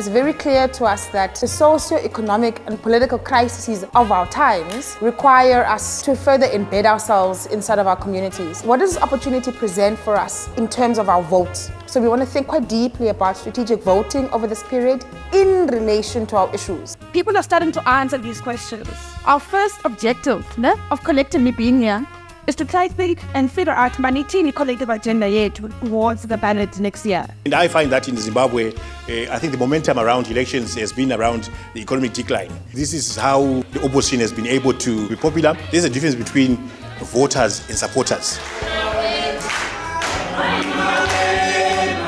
it's very clear to us that the socio-economic and political crises of our times require us to further embed ourselves inside of our communities. What does this opportunity present for us in terms of our vote? So we want to think quite deeply about strategic voting over this period in relation to our issues. People are starting to answer these questions. Our first objective of collectively being here is to try to think and figure out the collective agenda towards the ballot next year. And I find that in Zimbabwe, I think the momentum around elections has been around the economic decline. This is how the opposition has been able to be popular. There's a difference between voters and supporters.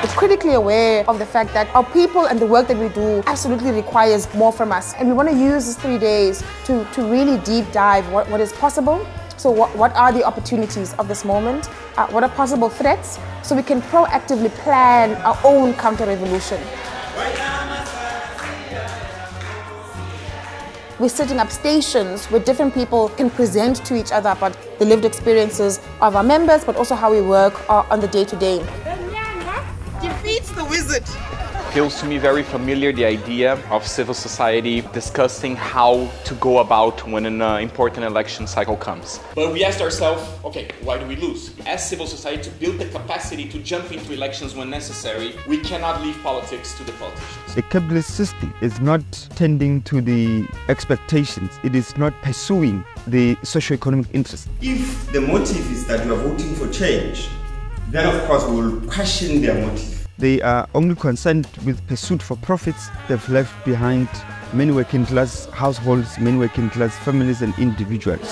We're critically aware of the fact that our people and the work that we do absolutely requires more from us. And we want to use these 3 days to really deep dive what is possible. So what are the opportunities of this moment? What are possible threats? So we can proactively plan our own counter-revolution. We're setting up stations where different people can present to each other about the lived experiences of our members, but also how we work on the day-to-day. Defeats the wizard. Feels to me very familiar, the idea of civil society discussing how to go about when an important election cycle comes. But we asked ourselves, okay, why do we lose? As civil society, to build the capacity to jump into elections when necessary, we cannot leave politics to the politicians. The capitalist system is not tending to the expectations. It is not pursuing the socio-economic interest. If the motive is that you are voting for change, then of course we will question their motive. They are only concerned with pursuit for profits. They've left behind many working class households, many working class families and individuals.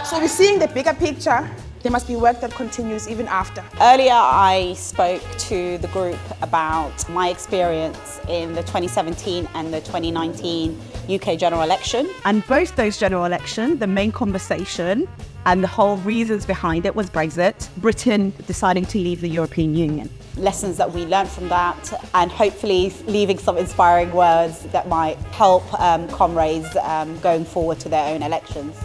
So we're seeing the bigger picture. There must be work that continues even after. Earlier I spoke to the group about my experience in the 2017 and the 2019 UK general election. And both those general elections, the main conversation and the whole reasons behind it was Brexit, Britain deciding to leave the European Union. Lessons that we learned from that, and hopefully leaving some inspiring words that might help comrades going forward to their own elections.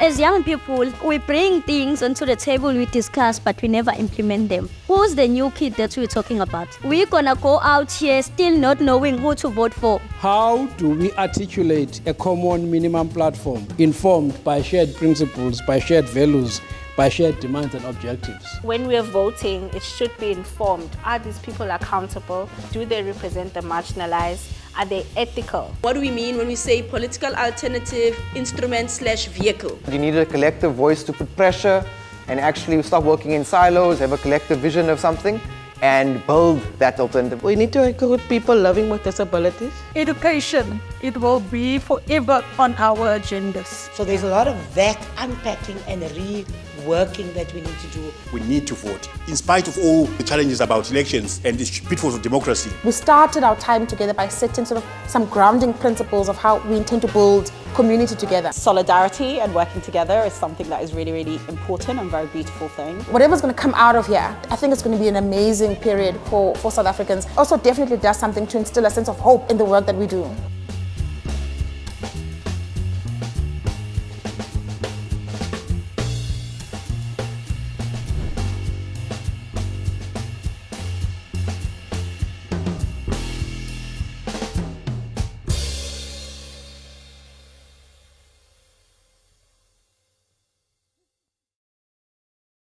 As young people, we bring things onto the table, we discuss, but we never implement them. Who's the new kid that we're talking about? We're gonna go out here still not knowing who to vote for. How do we articulate a common minimum platform informed by shared principles, by shared values, by shared demands and objectives? When we are voting, it should be informed. Are these people accountable? Do they represent the marginalized? Are they ethical? What do we mean when we say political alternative instrument/vehicle? You need a collective voice to put pressure and actually stop working in silos, have a collective vision of something and build that alternative. We need to include people living with disabilities. Education, it will be forever on our agendas. So there's a lot of that unpacking and reworking that we need to do. We need to vote. In spite of all the challenges about elections and the pitfalls of democracy. We started our time together by setting sort of some grounding principles of how we intend to build community together. Solidarity and working together is something that is really, really important and very beautiful thing. Whatever's going to come out of here, I think it's going to be an amazing period for South Africans. Also definitely does something to instill a sense of hope in the work that we do.